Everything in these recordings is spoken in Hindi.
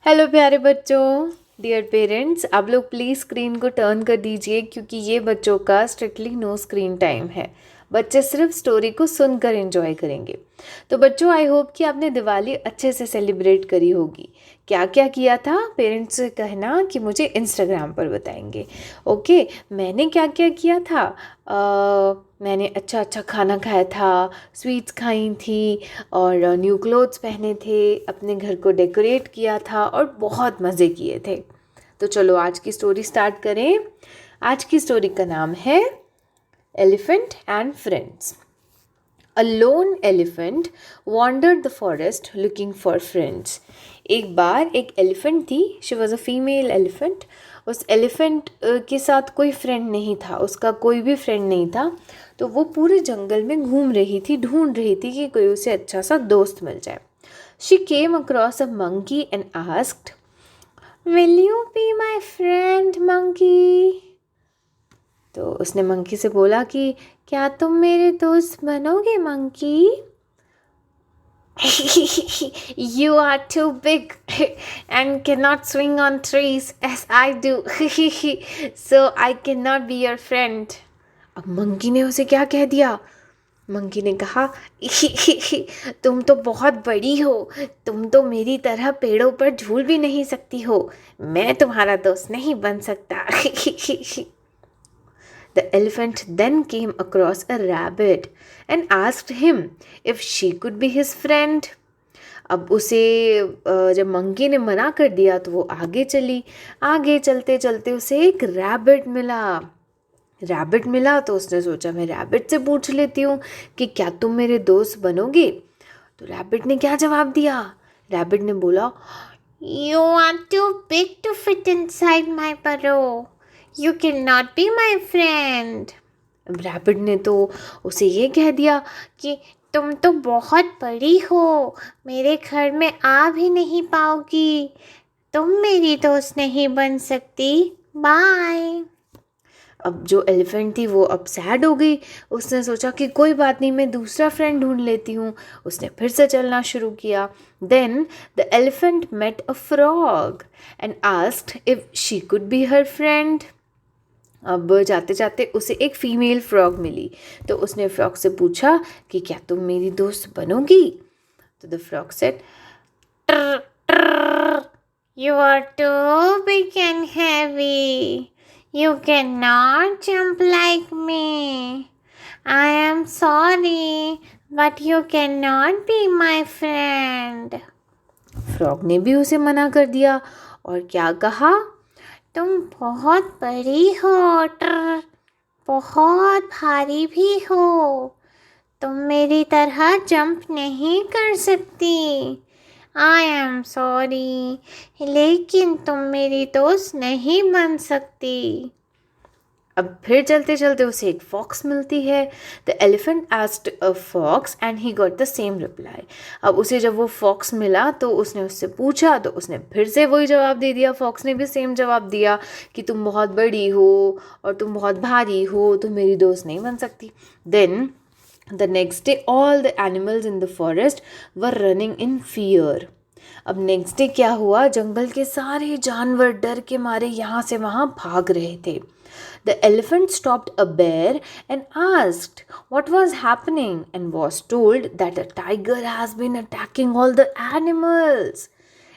हेलो प्यारे बच्चों, डियर पेरेंट्स, आप लोग प्लीज़ स्क्रीन को टर्न कर दीजिए क्योंकि ये बच्चों का स्ट्रिक्टली नो स्क्रीन टाइम है। बच्चे सिर्फ स्टोरी को सुनकर एंजॉय करेंगे। तो बच्चों, आई होप कि आपने दिवाली अच्छे से सेलिब्रेट करी होगी। क्या क्या किया था पेरेंट्स से कहना कि मुझे इंस्टाग्राम पर बताएंगे। ओके, मैंने क्या क्या किया था। मैंने अच्छा अच्छा खाना खाया था, स्वीट्स खाई थी और न्यू क्लोथ्स पहने थे, अपने घर को डेकोरेट किया था और बहुत मज़े किए थे। तो चलो आज की स्टोरी स्टार्ट करें। आज की स्टोरी का नाम है elephant and friends. A lone elephant wandered the forest looking for friends. एक बार एक एलिफेंट थी, she was a female elephant. उस एलिफेंट के साथ कोई फ्रेंड नहीं था, उसका कोई भी फ्रेंड नहीं था। तो वो पूरे जंगल में घूम रही थी, ढूंढ रही थी कि कोई उसे अच्छा सा दोस्त मिल जाए। She came across a monkey and asked, will you B my friend monkey? तो उसने मंकी से बोला कि क्या तुम मेरे दोस्त बनोगे monkey? You are too big and cannot swing on trees as I do. So I cannot be your friend. अब मंकी ने उसे क्या कह दिया? मंकी ने कहा, तुम तो बहुत बड़ी हो, तुम तो मेरी तरह पेड़ों पर झूल भी नहीं सकती हो, मैं तुम्हारा दोस्त नहीं बन सकता। The elephant then came across a rabbit and asked him if she could be his friend. अब उसे जब मंकी ने मना कर दिया तो वो आगे चली। आगे चलते चलते उसे एक रैबिट मिला तो उसने सोचा मैं रैबिट से पूछ लेती हूँ कि क्या तुम मेरे दोस्त बनोगे। तो रैबिट ने क्या जवाब दिया? रैबिट ने बोला, you are too big to fit inside my burrow. You cannot be my friend. Rabbit ने तो उसे ये कह दिया कि तुम तो बहुत बड़ी हो, मेरे घर में आ भी नहीं पाओगी, तुम मेरी दोस्त नहीं बन सकती, बाय। अब जो एलिफेंट थी वो अब सैड हो गई। उसने सोचा कि कोई बात नहीं, मैं दूसरा फ्रेंड ढूंढ लेती हूँ। उसने फिर से चलना शुरू किया। Then the elephant met a frog and asked if she could be her friend. अब जाते जाते उसे एक फीमेल फ्रॉग मिली तो उसने फ्रॉग से पूछा कि क्या तुम मेरी दोस्त बनोगी? तो the frog said, you are too big and heavy, you can not jump like me, I am sorry but you can not be my friend. Frog ने भी उसे मना कर दिया और क्या कहा, तुम बहुत बड़ी हो, बहुत भारी भी हो, तुम मेरी तरह जंप नहीं कर सकती, आई एम सॉरी लेकिन तुम मेरी दोस्त नहीं बन सकती। अब फिर चलते चलते उसे एक फॉक्स मिलती है। The elephant asked a fox and he got the same reply. अब उसे जब वो फॉक्स मिला तो उसने उससे पूछा तो उसने फिर से वही जवाब दे दिया। फॉक्स ने भी सेम जवाब दिया कि तुम बहुत बड़ी हो और तुम बहुत भारी हो, तुम मेरी दोस्त नहीं बन सकती। Then the next day all the animals in the forest were running in fear. अब नेक्स्ट डे क्या हुआ, जंगल के सारे जानवर डर के मारे यहाँ से वहाँ भाग रहे थे। The elephant stopped a bear and asked what was happening and was told that a tiger has been attacking all the animals.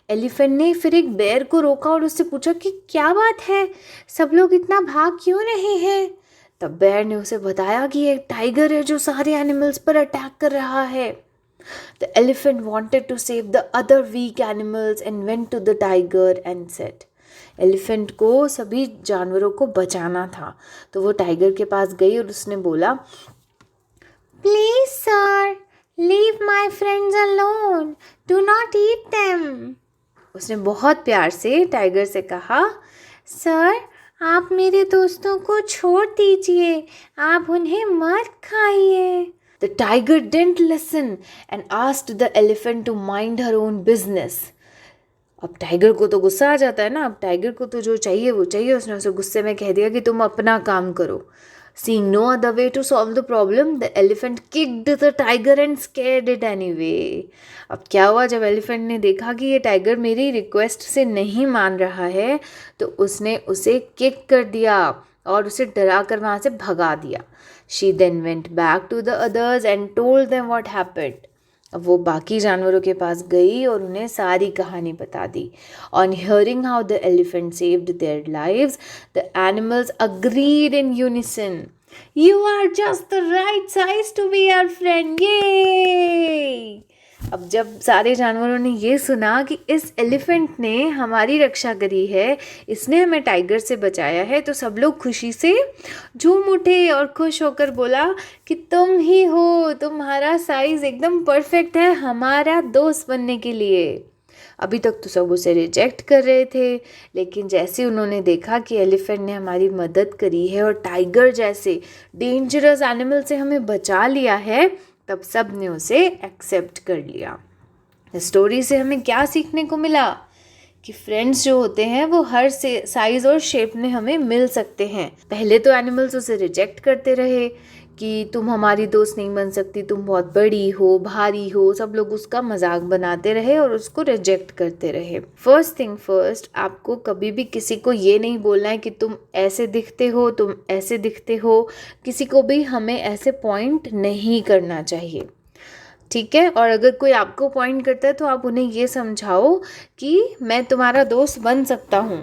Elephant ने फिर एक बेर को रोका और उससे पूछा कि क्या बात है, सब लोग इतना भाग क्यों रहे हैं? तब बेर ने उसे बताया कि एक टाइगर है जो सारे एनिमल्स पर अटैक कर रहा है। The elephant wanted to save the other weak animals and went to the tiger and said, elephant को सभी जानवरों को बचाना था तो वो टाइगर के पास गई और उसने बोला, please sir, leave my friends alone, do not eat them. उसने बहुत प्यार से टाइगर से कहा, सर आप मेरे दोस्तों को छोड़ दीजिए, आप उन्हें मत खाइए। The tiger didn't listen and asked the elephant to mind her own business. अब टाइगर को तो गुस्सा आ जाता है ना, अब टाइगर को तो जो चाहिए वो चाहिए। उसने उसे गुस्से में कह दिया कि तुम अपना काम करो। Seeing no other way to solve the problem, the elephant kicked the tiger and scared it anyway. अब क्या हुआ, जब एलिफेंट ने देखा कि ये टाइगर मेरी रिक्वेस्ट से नहीं मान रहा है तो उसने उसे किक कर दिया और उसे डरा कर वहाँ से भगा दिया. She then went back to the others and told them what happened. अब वो बाकी जानवरों के पास गई और उन्हें सारी कहानी बता दी. On hearing how the elephant saved their lives, the animals agreed in unison. You are just the right size to be our friend. Yay! अब जब सारे जानवरों ने ये सुना कि इस एलिफेंट ने हमारी रक्षा करी है, इसने हमें टाइगर से बचाया है, तो सब लोग खुशी से झूम उठे और खुश होकर बोला कि तुम ही हो, तुम्हारा साइज एकदम परफेक्ट है हमारा दोस्त बनने के लिए. अभी तक तो सब उसे रिजेक्ट कर रहे थे, लेकिन जैसे उन्होंने देखा कि एलिफेंट ने हमारी मदद करी है और टाइगर जैसे डेंजरस एनिमल से हमें बचा लिया है, तब सब ने उसे एक्सेप्ट कर लिया. इस स्टोरी से हमें क्या सीखने को मिला कि फ्रेंड्स जो होते हैं वो हर साइज और शेप में हमें मिल सकते हैं. पहले तो एनिमल्स उसे रिजेक्ट करते रहे कि तुम हमारी दोस्त नहीं बन सकती, तुम बहुत बड़ी हो, भारी हो, सब लोग उसका मजाक बनाते रहे और उसको रिजेक्ट करते रहे. फर्स्ट थिंग फर्स्ट, आपको कभी भी किसी को ये नहीं बोलना है कि तुम ऐसे दिखते हो, तुम ऐसे दिखते हो. किसी को भी हमें ऐसे पॉइंट नहीं करना चाहिए, ठीक है. और अगर कोई आपको पॉइंट करता है तो आप उन्हें ये समझाओ कि मैं तुम्हारा दोस्त बन सकता हूँ.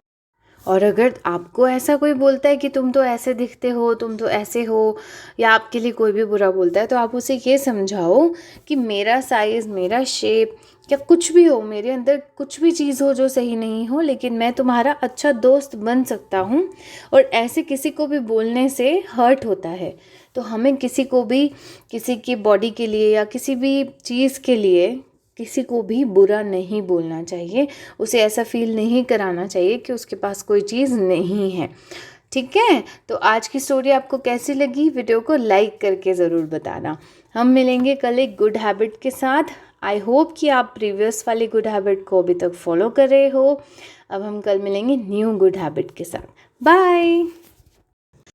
और अगर आपको ऐसा कोई बोलता है कि तुम तो ऐसे दिखते हो, तुम तो ऐसे हो, या आपके लिए कोई भी बुरा बोलता है, तो आप उसे ये समझाओ कि मेरा साइज़, मेरा शेप या कुछ भी हो, मेरे अंदर कुछ भी चीज़ हो जो सही नहीं हो, लेकिन मैं तुम्हारा अच्छा दोस्त बन सकता हूँ. और ऐसे किसी को भी बोलने से हर्ट होता है, तो हमें किसी को भी किसी की बॉडी के लिए या किसी भी चीज़ के लिए किसी को भी बुरा नहीं बोलना चाहिए. उसे ऐसा फील नहीं कराना चाहिए कि उसके पास कोई चीज़ नहीं है, ठीक है. तो आज की स्टोरी आपको कैसी लगी, वीडियो को लाइक करके ज़रूर बताना. हम मिलेंगे कल एक गुड हैबिट के साथ. आई होप कि आप प्रीवियस वाली गुड हैबिट को अभी तक फॉलो कर रहे हो. अब हम कल मिलेंगे न्यू गुड हैबिट के साथ. बाय.